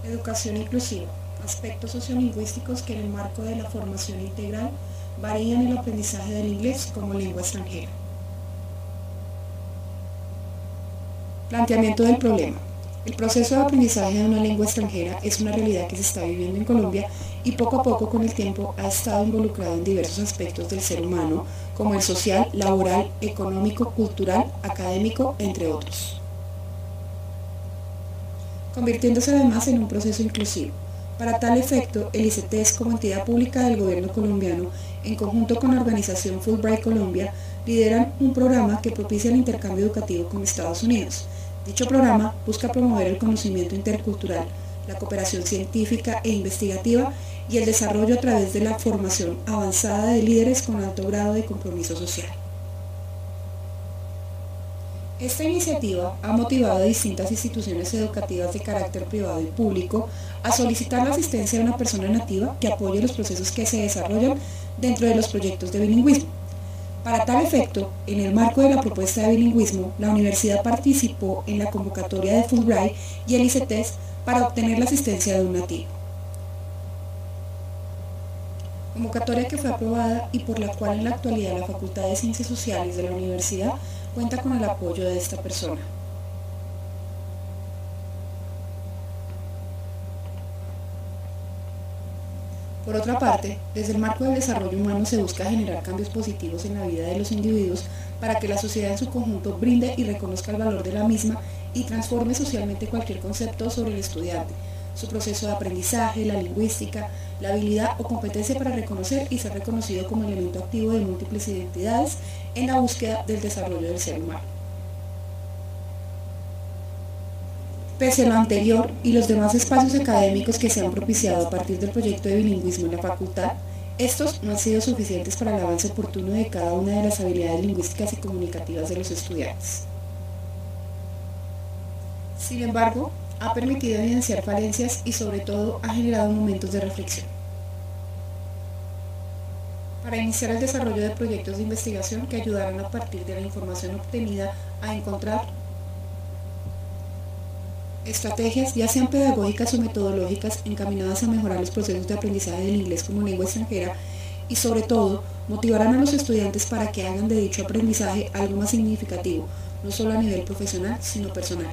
Educación inclusiva. Aspectos sociolingüísticos que en el marco de la formación integral varían el aprendizaje del inglés como lengua extranjera. Planteamiento del problema. El proceso de aprendizaje de una lengua extranjera es una realidad que se está viviendo en Colombia y poco a poco con el tiempo ha estado involucrado en diversos aspectos del ser humano, como el social, laboral, económico, cultural, académico, entre otros, convirtiéndose además en un proceso inclusivo. Para tal efecto, el ICETEX, como entidad pública del gobierno colombiano, en conjunto con la organización Fulbright Colombia, lideran un programa que propicia el intercambio educativo con Estados Unidos. Dicho programa busca promover el conocimiento intercultural, la cooperación científica e investigativa y el desarrollo a través de la formación avanzada de líderes con alto grado de compromiso social. Esta iniciativa ha motivado a distintas instituciones educativas de carácter privado y público a solicitar la asistencia de una persona nativa que apoye los procesos que se desarrollan dentro de los proyectos de bilingüismo. Para tal efecto, en el marco de la propuesta de bilingüismo, la universidad participó en la convocatoria de Fulbright y el ICETEX para obtener la asistencia de un nativo. Convocatoria que fue aprobada y por la cual en la actualidad la Facultad de Ciencias Sociales de la universidad cuenta con el apoyo de esta persona. Por otra parte, desde el marco del desarrollo humano se busca generar cambios positivos en la vida de los individuos para que la sociedad en su conjunto brinde y reconozca el valor de la misma y transforme socialmente cualquier concepto sobre el estudiante, su proceso de aprendizaje, la lingüística, la habilidad o competencia para reconocer y ser reconocido como elemento activo de múltiples identidades en la búsqueda del desarrollo del ser humano. Pese a lo anterior y los demás espacios académicos que se han propiciado a partir del proyecto de bilingüismo en la facultad, estos no han sido suficientes para el avance oportuno de cada una de las habilidades lingüísticas y comunicativas de los estudiantes. Sin embargo, ha permitido evidenciar falencias y sobre todo ha generado momentos de reflexión. Para iniciar el desarrollo de proyectos de investigación que ayudarán a partir de la información obtenida a encontrar estrategias, ya sean pedagógicas o metodológicas, encaminadas a mejorar los procesos de aprendizaje del inglés como lengua extranjera y, sobre todo, motivarán a los estudiantes para que hagan de dicho aprendizaje algo más significativo, no solo a nivel profesional, sino personal.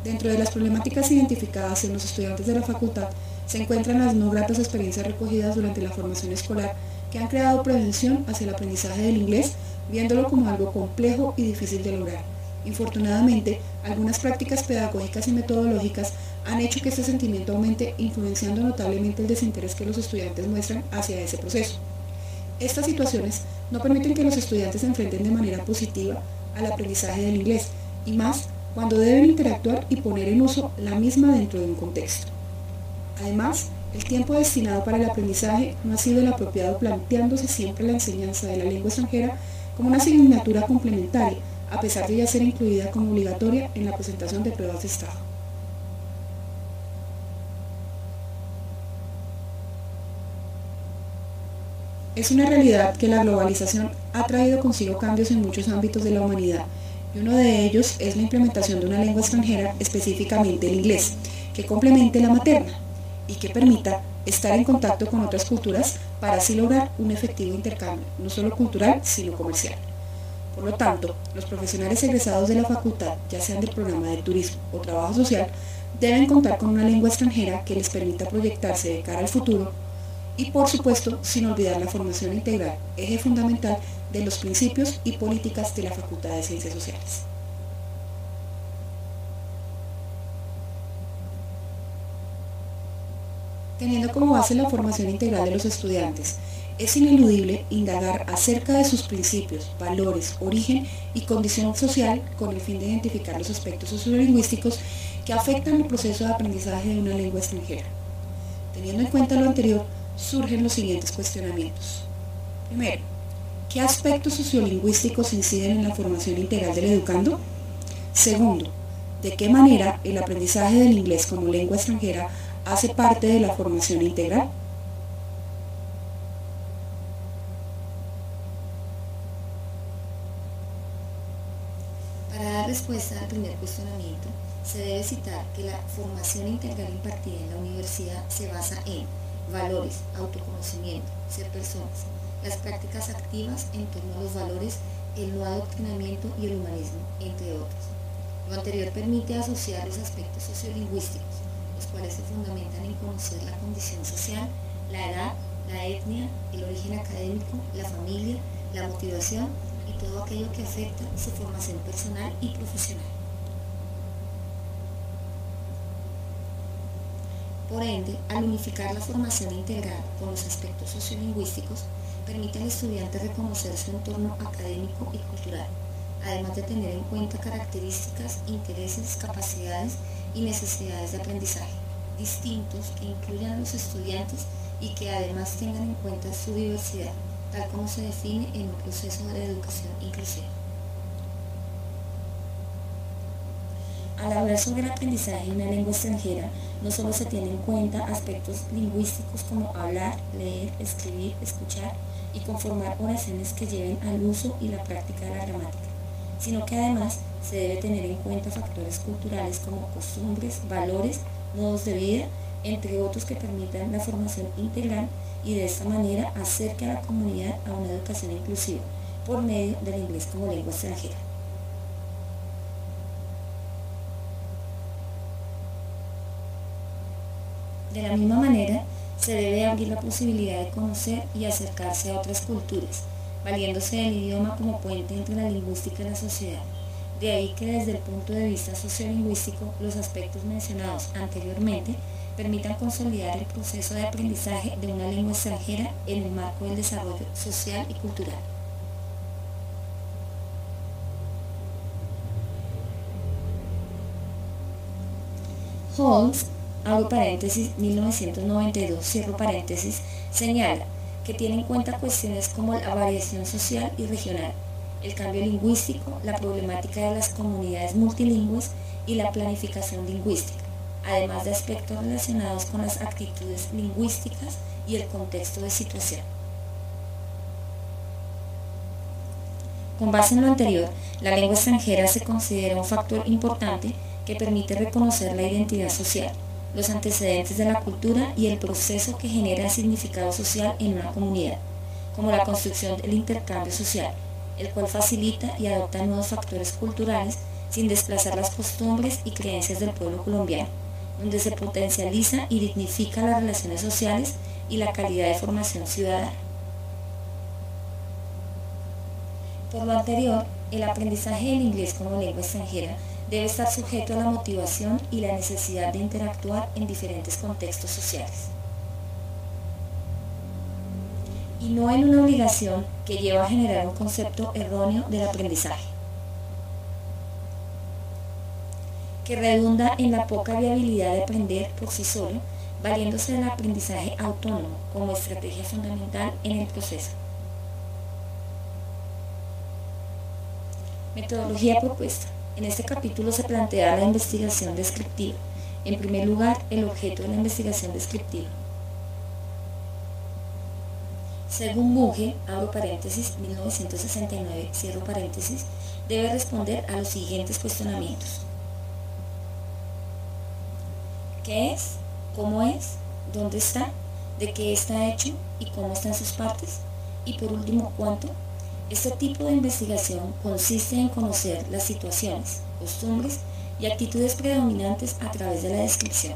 Dentro de las problemáticas identificadas en los estudiantes de la facultad se encuentran las no gratas experiencias recogidas durante la formación escolar que han creado prevención hacia el aprendizaje del inglés, viéndolo como algo complejo y difícil de lograr. Infortunadamente, algunas prácticas pedagógicas y metodológicas han hecho que este sentimiento aumente, influenciando notablemente el desinterés que los estudiantes muestran hacia ese proceso. Estas situaciones no permiten que los estudiantes se enfrenten de manera positiva al aprendizaje del inglés, y más cuando deben interactuar y poner en uso la misma dentro de un contexto. Además, el tiempo destinado para el aprendizaje no ha sido el apropiado, planteándose siempre la enseñanza de la lengua extranjera como una asignatura complementaria, a pesar de ya ser incluida como obligatoria en la presentación de pruebas de estado. Es una realidad que la globalización ha traído consigo cambios en muchos ámbitos de la humanidad, y uno de ellos es la implementación de una lengua extranjera, específicamente el inglés, que complemente la materna y que permita estar en contacto con otras culturas para así lograr un efectivo intercambio, no solo cultural, sino comercial. Por lo tanto, los profesionales egresados de la facultad, ya sean del programa de turismo o trabajo social, deben contar con una lengua extranjera que les permita proyectarse de cara al futuro y, por supuesto, sin olvidar la formación integral, eje fundamental de los principios y políticas de la Facultad de Ciencias Sociales. Teniendo como base la formación integral de los estudiantes, es ineludible indagar acerca de sus principios, valores, origen y condición social con el fin de identificar los aspectos sociolingüísticos que afectan el proceso de aprendizaje de una lengua extranjera. Teniendo en cuenta lo anterior, surgen los siguientes cuestionamientos. Primero, ¿qué aspectos sociolingüísticos inciden en la formación integral del educando? Segundo, ¿de qué manera el aprendizaje del inglés como lengua extranjera hace parte de la formación integral? respuesta al primer cuestionamiento, se debe citar que la formación integral impartida en la universidad se basa en valores, autoconocimiento, ser personas, las prácticas activas en torno a los valores, el no adoctrinamiento y el humanismo, entre otros. Lo anterior permite asociar los aspectos sociolingüísticos, los cuales se fundamentan en conocer la condición social, la edad, la etnia, el origen académico, la familia, la motivación y todo aquello que afecta su formación personal y profesional. Por ende, al unificar la formación integral con los aspectos sociolingüísticos, permite al estudiante reconocer su entorno académico y cultural, además de tener en cuenta características, intereses, capacidades y necesidades de aprendizaje distintos que incluyan a los estudiantes y que además tengan en cuenta su diversidad, tal como se define en un proceso de educación inclusiva. Al hablar sobre el aprendizaje de una lengua extranjera, no solo se tienen en cuenta aspectos lingüísticos como hablar, leer, escribir, escuchar y conformar oraciones que lleven al uso y la práctica de la gramática, sino que además se debe tener en cuenta factores culturales como costumbres, valores, modos de vida, entre otros que permitan la formación integral y de esta manera acerque a la comunidad a una educación inclusiva por medio del inglés como lengua extranjera. De la misma manera, se debe abrir la posibilidad de conocer y acercarse a otras culturas, valiéndose del idioma como puente entre la lingüística y la sociedad. De ahí que desde el punto de vista sociolingüístico, los aspectos mencionados anteriormente permitan consolidar el proceso de aprendizaje de una lengua extranjera en el marco del desarrollo social y cultural. Holmes, abro paréntesis, 1992, cierro paréntesis, señala que tiene en cuenta cuestiones como la variación social y regional, el cambio lingüístico, la problemática de las comunidades multilingües y la planificación lingüística, además de aspectos relacionados con las actitudes lingüísticas y el contexto de situación. Con base en lo anterior, la lengua extranjera se considera un factor importante que permite reconocer la identidad social, los antecedentes de la cultura y el proceso que genera significado social en una comunidad, como la construcción del intercambio social, el cual facilita y adopta nuevos factores culturales sin desplazar las costumbres y creencias del pueblo colombiano, donde se potencializa y dignifica las relaciones sociales y la calidad de formación ciudadana. Por lo anterior, el aprendizaje del inglés como lengua extranjera debe estar sujeto a la motivación y la necesidad de interactuar en diferentes contextos sociales, y no en una obligación que lleva a generar un concepto erróneo del aprendizaje, que redunda en la poca viabilidad de aprender por sí solo, valiéndose del aprendizaje autónomo como estrategia fundamental en el proceso. Metodología propuesta. En este capítulo se plantea la investigación descriptiva. En primer lugar, el objeto de la investigación descriptiva. Según Bunge, abro paréntesis, 1969, cierro paréntesis, debe responder a los siguientes cuestionamientos. ¿Qué es? ¿Cómo es? ¿Dónde está? ¿De qué está hecho? ¿Y cómo están sus partes? Y por último, ¿cuánto? Este tipo de investigación consiste en conocer las situaciones, costumbres y actitudes predominantes a través de la descripción.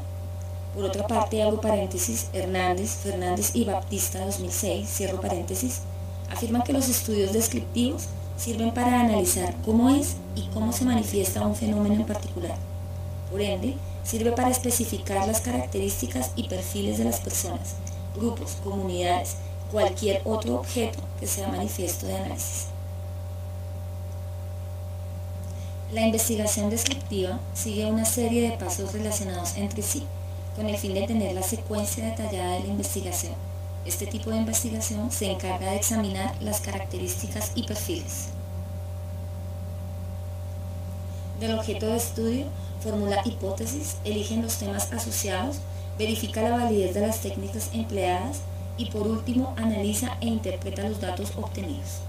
Por otra parte, abro paréntesis, Hernández, Fernández y Baptista 2006, cierro paréntesis, afirman que los estudios descriptivos sirven para analizar cómo es y cómo se manifiesta un fenómeno en particular. Por ende, sirve para especificar las características y perfiles de las personas, grupos, comunidades, cualquier otro objeto que sea manifiesto de análisis. La investigación descriptiva sigue una serie de pasos relacionados entre sí, con el fin de tener la secuencia detallada de la investigación. Este tipo de investigación se encarga de examinar las características y perfiles del objeto de estudio, formula hipótesis, elige los temas asociados, verifica la validez de las técnicas empleadas y por último analiza e interpreta los datos obtenidos.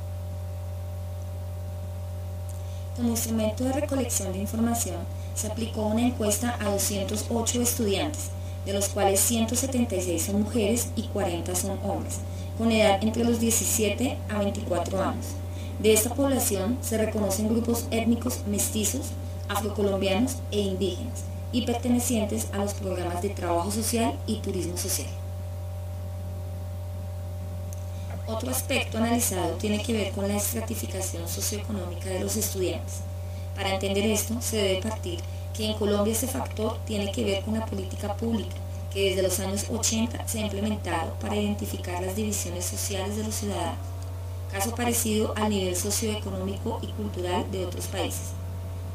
Como instrumento de recolección de información, se aplicó una encuesta a 208 estudiantes, de los cuales 176 son mujeres y 40 son hombres, con edad entre los 17 a 24 años. De esta población se reconocen grupos étnicos mestizos, afrocolombianos e indígenas, y pertenecientes a los programas de trabajo social y turismo social. Otro aspecto analizado tiene que ver con la estratificación socioeconómica de los estudiantes. Para entender esto, se debe partir que en Colombia este factor tiene que ver con la política pública, que desde los años 80 se ha implementado para identificar las divisiones sociales de los ciudadanos, caso parecido al nivel socioeconómico y cultural de otros países.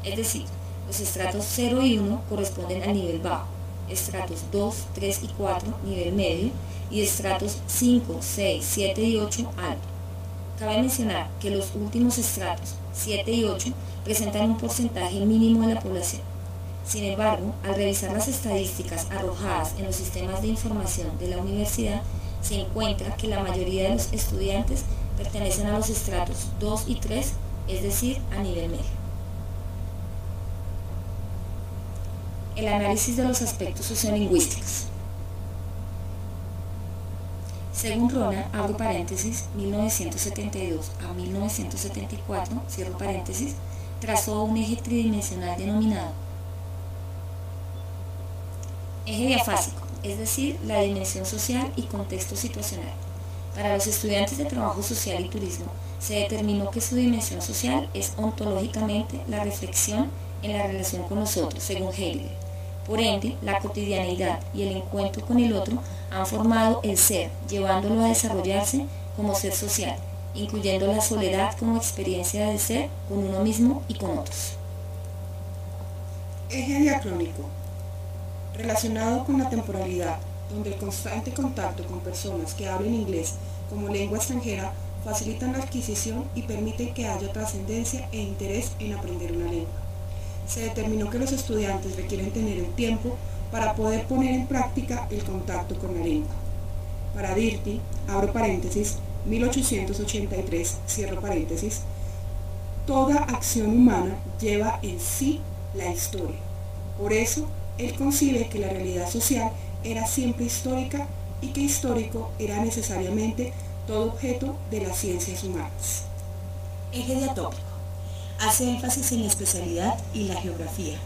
Es decir, los estratos 0 y 1 corresponden al nivel bajo, estratos 2, 3 y 4, nivel medio, y estratos 5, 6, 7 y 8, alto. Cabe mencionar que los últimos estratos, 7 y 8, presentan un porcentaje mínimo de la población. Sin embargo, al revisar las estadísticas arrojadas en los sistemas de información de la universidad, se encuentra que la mayoría de los estudiantes pertenecen a los estratos 2 y 3, es decir, a nivel medio. El análisis de los aspectos sociolingüísticos. Según Rona, abro paréntesis, 1972 a 1974, cierro paréntesis, trazó un eje tridimensional denominado eje diafásico, es decir, la dimensión social y contexto situacional. Para los estudiantes de trabajo social y turismo, se determinó que su dimensión social es ontológicamente la reflexión en la relación con los otros, según Heidegger. Por ende, la cotidianeidad y el encuentro con el otro han formado el ser, llevándolo a desarrollarse como ser social, incluyendo la soledad como experiencia de ser con uno mismo y con otros. Eje diacrónico, relacionado con la temporalidad, donde el constante contacto con personas que hablen inglés como lengua extranjera facilitan la adquisición y permiten que haya trascendencia e interés en aprender una lengua. Se determinó que los estudiantes requieren tener el tiempo para poder poner en práctica el contacto con la lengua. Para Dirty, abro paréntesis, 1883, cierro paréntesis, toda acción humana lleva en sí la historia. Por eso, él concibe que la realidad social era siempre histórica y que histórico era necesariamente todo objeto de las ciencias humanas. Eje diatópico. Hace énfasis en la especialidad y la geografía.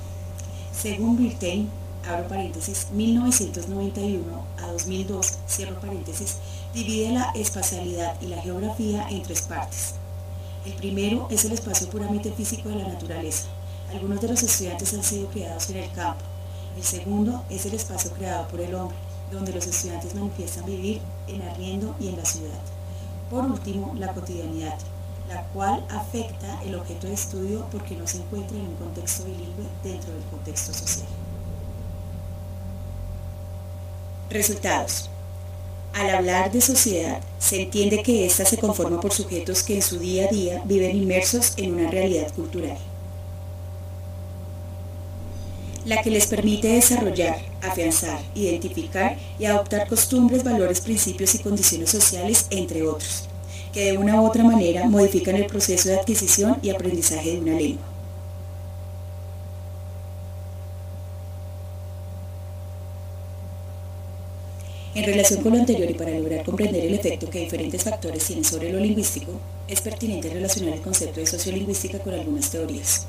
Según Brittain, abro paréntesis, 1991 a 2002, cierro paréntesis, divide la espacialidad y la geografía en tres partes. El primero es el espacio puramente físico de la naturaleza. Algunos de los estudiantes han sido criados en el campo. El segundo es el espacio creado por el hombre, donde los estudiantes manifiestan vivir en arriendo y en la ciudad. Por último, la cotidianidad, la cual afecta el objeto de estudio porque no se encuentra en un contexto bilingüe dentro del contexto social. Resultados. Al hablar de sociedad, se entiende que ésta se conforma por sujetos que en su día a día viven inmersos en una realidad cultural, la que les permite desarrollar, afianzar, identificar y adoptar costumbres, valores, principios y condiciones sociales, entre otros, que de una u otra manera modifican el proceso de adquisición y aprendizaje de una lengua. En relación con lo anterior y para lograr comprender el efecto que diferentes factores tienen sobre lo lingüístico, es pertinente relacionar el concepto de sociolingüística con algunas teorías.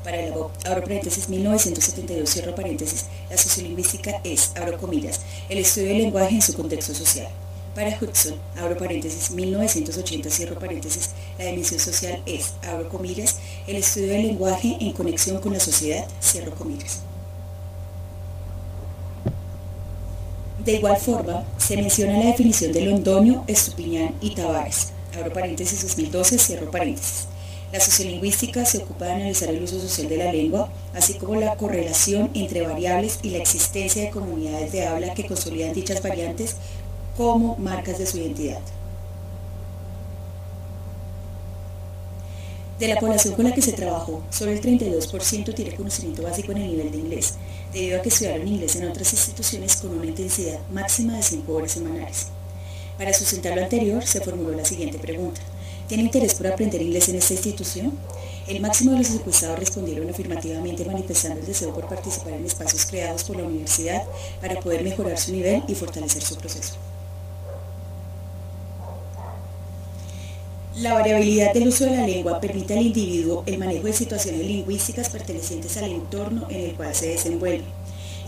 Para la Bock, abro paréntesis, 1972, cierro paréntesis, la sociolingüística es, abro comillas, el estudio del lenguaje en su contexto social. Para Hudson, abro paréntesis, 1980, cierro paréntesis, la dimensión social es, abro comillas, el estudio del lenguaje en conexión con la sociedad, cierro comillas. De igual forma, se menciona la definición de Londoño, Estupiñán y Tavares, abro paréntesis, 2012, cierro paréntesis. La sociolingüística se ocupa de analizar el uso social de la lengua, así como la correlación entre variables y la existencia de comunidades de habla que consolidan dichas variantes como marcas de su identidad. De la población con la que se trabajó, solo el 32% tiene conocimiento básico en el nivel de inglés, debido a que estudiaron inglés en otras instituciones con una intensidad máxima de 5 horas semanales. Para sustentar lo anterior, se formuló la siguiente pregunta: ¿tiene interés por aprender inglés en esta institución? El máximo de los encuestados respondieron afirmativamente, manifestando el deseo por participar en espacios creados por la universidad para poder mejorar su nivel y fortalecer su proceso. La variabilidad del uso de la lengua permite al individuo el manejo de situaciones lingüísticas pertenecientes al entorno en el cual se desenvuelve,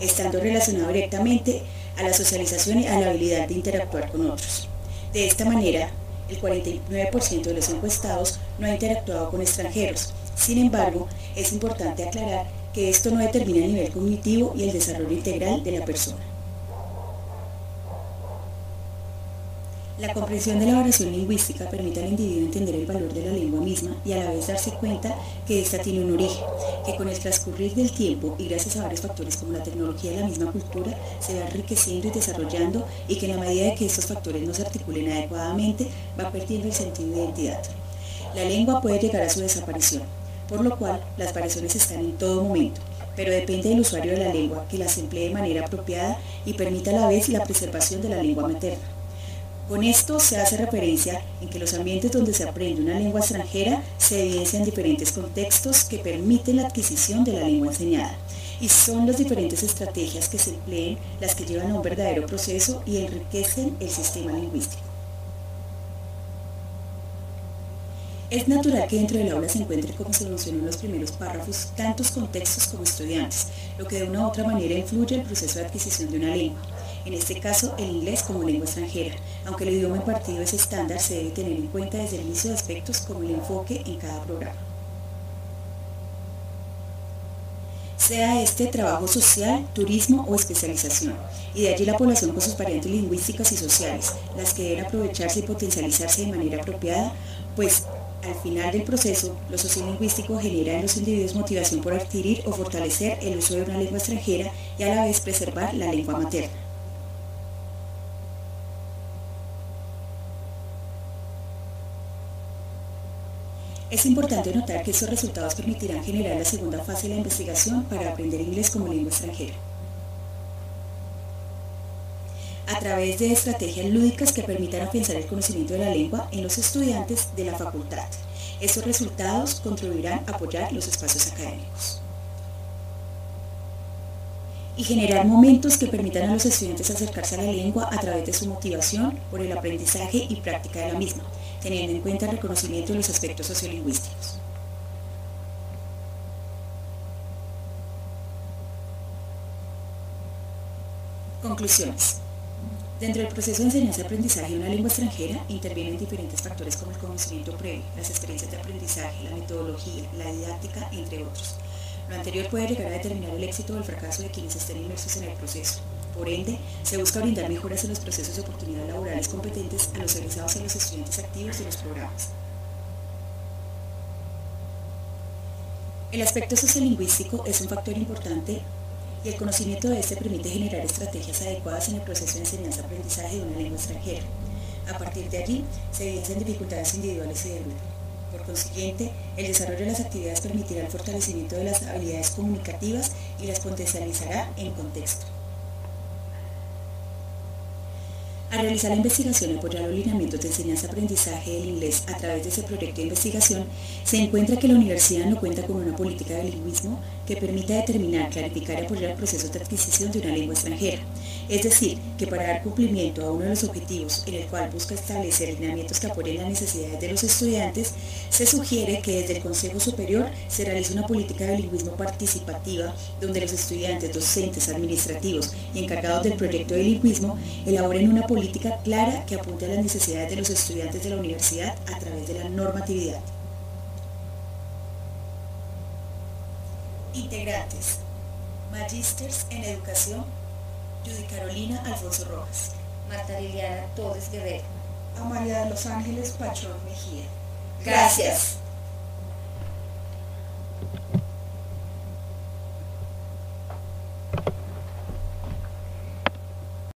estando relacionado directamente a la socialización y a la habilidad de interactuar con otros. De esta manera, el 49% de los encuestados no ha interactuado con extranjeros. Sin embargo, es importante aclarar que esto no determina el nivel cognitivo y el desarrollo integral de la persona. La comprensión de la variación lingüística permite al individuo entender el valor de la lengua misma y a la vez darse cuenta que ésta tiene un origen, que con el transcurrir del tiempo y gracias a varios factores como la tecnología y la misma cultura se va enriqueciendo y desarrollando, y que en la medida de que estos factores no se articulen adecuadamente va perdiendo el sentido de identidad. La lengua puede llegar a su desaparición, por lo cual las variaciones están en todo momento, pero depende del usuario de la lengua que las emplee de manera apropiada y permita a la vez la preservación de la lengua materna. Con esto se hace referencia en que los ambientes donde se aprende una lengua extranjera se evidencian diferentes contextos que permiten la adquisición de la lengua enseñada, y son las diferentes estrategias que se empleen las que llevan a un verdadero proceso y enriquecen el sistema lingüístico. Es natural que dentro del aula se encuentre, como se mencionó en los primeros párrafos, tantos contextos como estudiantes, lo que de una u otra manera influye en el proceso de adquisición de una lengua. En este caso, el inglés como lengua extranjera. Aunque el idioma impartido es estándar, se debe tener en cuenta desde el inicio de aspectos como el enfoque en cada programa. Sea este trabajo social, turismo o especialización, y de allí la población con sus variantes lingüísticas y sociales, las que deben aprovecharse y potencializarse de manera apropiada, pues al final del proceso, lo sociolingüístico genera en los individuos motivación por adquirir o fortalecer el uso de una lengua extranjera y a la vez preservar la lengua materna. Es importante notar que estos resultados permitirán generar la segunda fase de la investigación para aprender inglés como lengua extranjera, a través de estrategias lúdicas que permitan afianzar el conocimiento de la lengua en los estudiantes de la facultad. Estos resultados contribuirán a apoyar los espacios académicos y generar momentos que permitan a los estudiantes acercarse a la lengua a través de su motivación por el aprendizaje y práctica de la misma, teniendo en cuenta el reconocimiento de los aspectos sociolingüísticos. Conclusiones. Dentro del proceso de enseñanza-aprendizaje de una lengua extranjera intervienen diferentes factores como el conocimiento previo, las experiencias de aprendizaje, la metodología, la didáctica, entre otros. Lo anterior puede llegar a determinar el éxito o el fracaso de quienes estén inmersos en el proceso. Por ende, se busca brindar mejoras en los procesos de oportunidades laborales competentes a los egresados y a los estudiantes activos de los programas. El aspecto sociolingüístico es un factor importante y el conocimiento de este permite generar estrategias adecuadas en el proceso de enseñanza-aprendizaje de una lengua extranjera. A partir de allí, se evidencian dificultades individuales y de grupo. Por consiguiente, el desarrollo de las actividades permitirá el fortalecimiento de las habilidades comunicativas y las potencializará en contexto. Al realizar la investigación y apoyar los lineamientos de enseñanza-aprendizaje del inglés a través de ese proyecto de investigación, se encuentra que la universidad no cuenta con una política de bilingüismo que permita determinar, clarificar y apoyar el proceso de adquisición de una lengua extranjera. Es decir, que para dar cumplimiento a uno de los objetivos en el cual busca establecer lineamientos que apoyen las necesidades de los estudiantes, se sugiere que desde el Consejo Superior se realice una política de bilingüismo participativa donde los estudiantes, docentes, administrativos y encargados del proyecto de bilingüismo elaboren una política clara que apunte a las necesidades de los estudiantes de la universidad a través de la normatividad. Integrantes: Magísters en Educación, Judy Carolina Alfonso Rojas, Marta Liliana Torres Guerrero, a María de los Ángeles Pachón Mejía. Gracias.